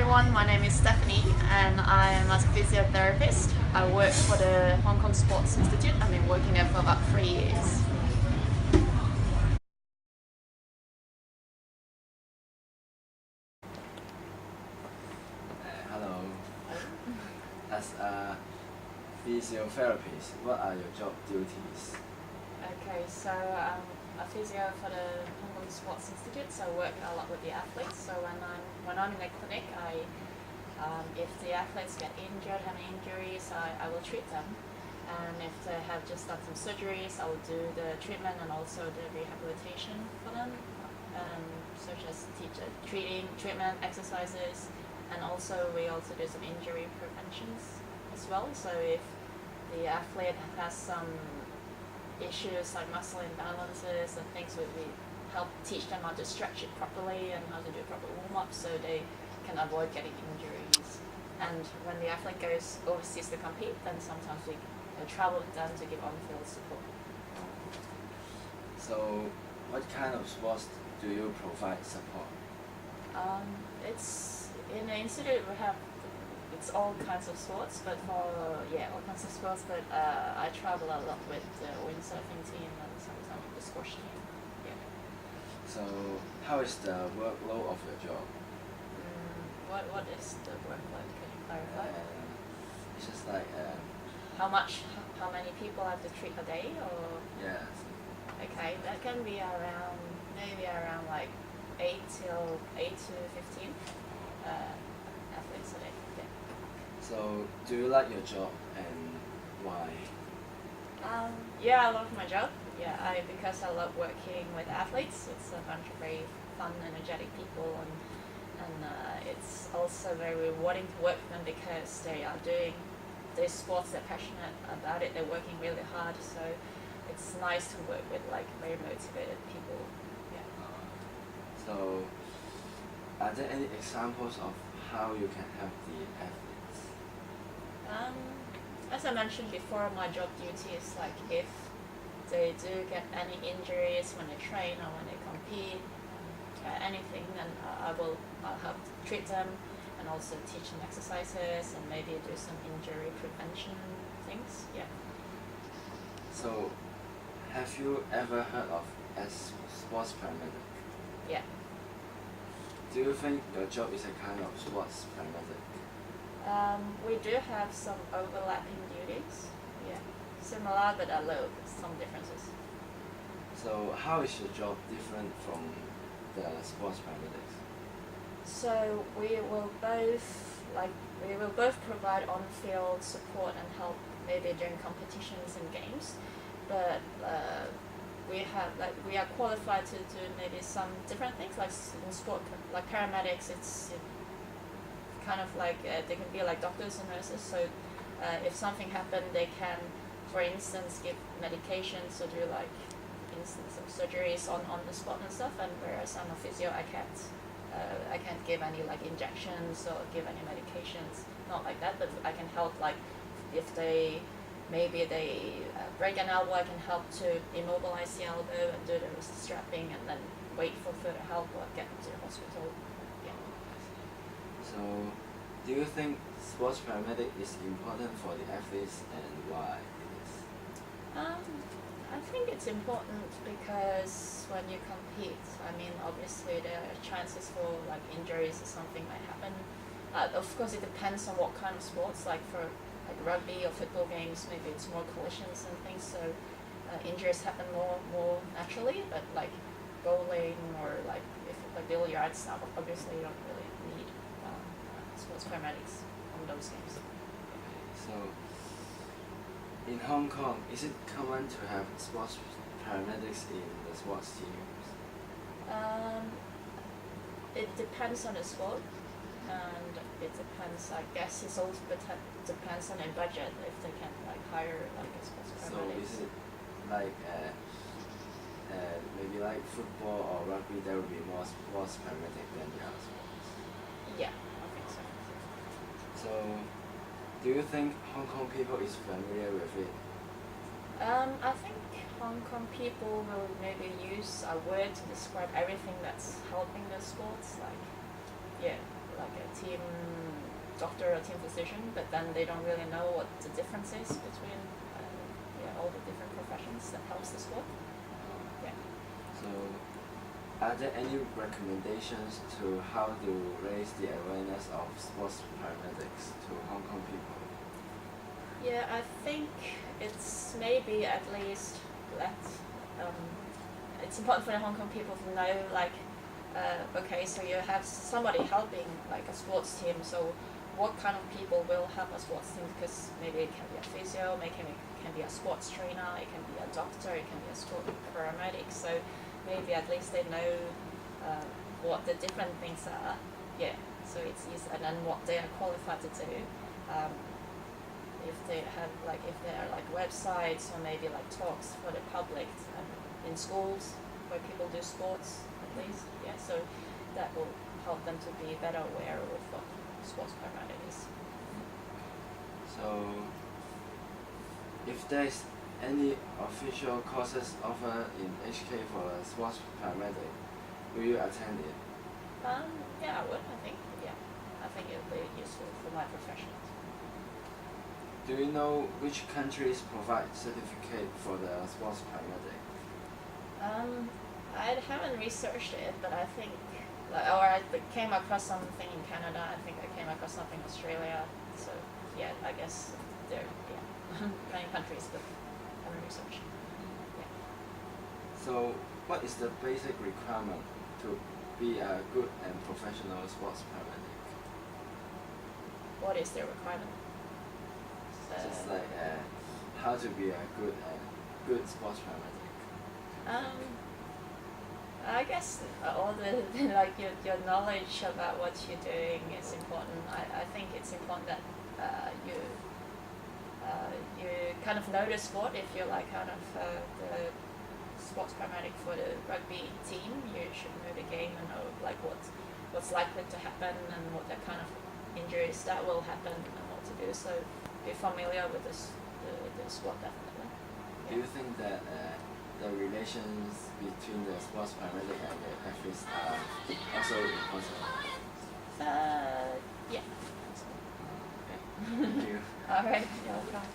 everyone, my name is Stephanie and I am a physiotherapist. I work for the Hong Kong Sports Institute. I've been working there for about 3 years. Hello. As a physiotherapist, what are your job duties? Okay, so I'm a physio for the Hong Kong Sports Institute, so I work a lot with the athletes. So when I'm in the clinic, if the athletes get injured, have injuries, I will treat them. And if they have just done some surgeries, I will do the treatment and also the rehabilitation for them, such as treatment, exercises, and also we also do some injury preventions as well. So if the athlete has some issues like muscle imbalances and things, we help teach them how to stretch it properly and how to do proper warm-up so they can avoid getting injuries. And when the athlete goes overseas to compete, then sometimes we travel with them to give on-field support. So, what kind of sports do you provide support? It's in the institute it's all kinds of sports, but all kinds of sports. But I travel a lot with the windsurfing team and sometimes with the squash team. Yeah. So, how is the workload of your job? What is the workload? Can you clarify? It's just like How many people I have to treat a day, or? yeah. Okay, that can be maybe around like 8 to 15 athletes a day. Yeah. So, do you like your job and why? Yeah, I love my job. Yeah, because I love working with athletes. It's a bunch of very fun, energetic people, and it's also very rewarding to work with them because they are doing these sports. They're passionate about it. They're working really hard. So it's nice to work with like very motivated people. Yeah. So, are there any examples of how you can help the athletes? As I mentioned before, my job duty is like if they do get any injuries when they train or when they compete, anything, then I'll help treat them and also teach them exercises and maybe do some injury prevention things. Yeah. So, have you ever heard of as sports paramedic? Yeah. Do you think your job is a kind of sports paramedic? We do have some overlapping duties. Yeah. Similar but a little some differences. So, how is your job different from the sports paramedics? So we will both provide on-field support and help maybe during competitions and games, but we are qualified to do maybe some different things like in sport, like paramedics. It's kind of like they can be like doctors and nurses. So if something happened, they can, for instance, give medications or do like, for instance, some surgeries on the spot and stuff. And whereas I'm a physio, I can't give any like injections or give any medications, not like that. But I can help like if they break an elbow, I can help to immobilize the elbow and do the strapping and then wait for further help or get them to the hospital. Yeah. So, do you think sports paramedic is important for the athletes and why it is? I think it's important because when you compete, I mean, obviously there are chances for like injuries or something might happen. Of course, it depends on what kind of sports. Like for like rugby or football games, maybe it's more collisions and things, so injuries happen more naturally. But like bowling or like if like billiards stuff, obviously you don't really need sports paramedics on those games. So, in Hong Kong, is it common to have sports paramedics in the sports teams? It depends on the sport, and it depends. I guess it also depends on their budget if they can like hire like a sports So, paramedics. is it like maybe like football or rugby, there will be more sports paramedic than the other sports? Yeah, I think so. So, do you think Hong Kong people is familiar with it? I think Hong Kong people will maybe use a word to describe everything that's helping the sports, like like a team doctor or team physician, but then they don't really know what the difference is between all the different professions that helps the sport. Yeah. So, are there any recommendations to how to raise the awareness of sports paramedics to Hong Kong people? Yeah, I think it's maybe at least let it's important for the Hong Kong people to know, like, okay, so you have somebody helping, like a sports team, so what kind of people will help a sports team? Because maybe it can be a physio, maybe it can be a sports trainer, it can be a doctor, it can be a sport paramedic, so maybe at least they know what the different things are. Yeah, so it's easy, and then what they are qualified to do. If they have if there are websites or maybe talks for the public in schools where people do sports at least, yeah, so that will help them to be better aware of what sports paramedic is. So, if there's any official courses offered in HK for a sports paramedic, will you attend it? Yeah, I would, I think. Yeah, I think it would be useful for my profession. Do you know which countries provide certificate for the sports paramedic? I haven't researched it, but I think, or I came across something in Canada. I think I came across something in Australia. So yeah, I guess there, many countries, but I haven't researched. Yeah. So, what is the basic requirement to be a good and professional sports paramedic? What is the requirement? Just how to be a good sports paramedic. I guess all the your knowledge about what you're doing is important. I think it's important that you kind of know the sport. If you're the sports paramedic for the rugby team, you should know the game and know what's likely to happen and what the kind of injuries that will happen and what to do. So be familiar with the sport, definitely. Do you think that the relations between the sports paramedic and the athletes are also important? Yeah. Okay. Thank you. All right. You're welcome.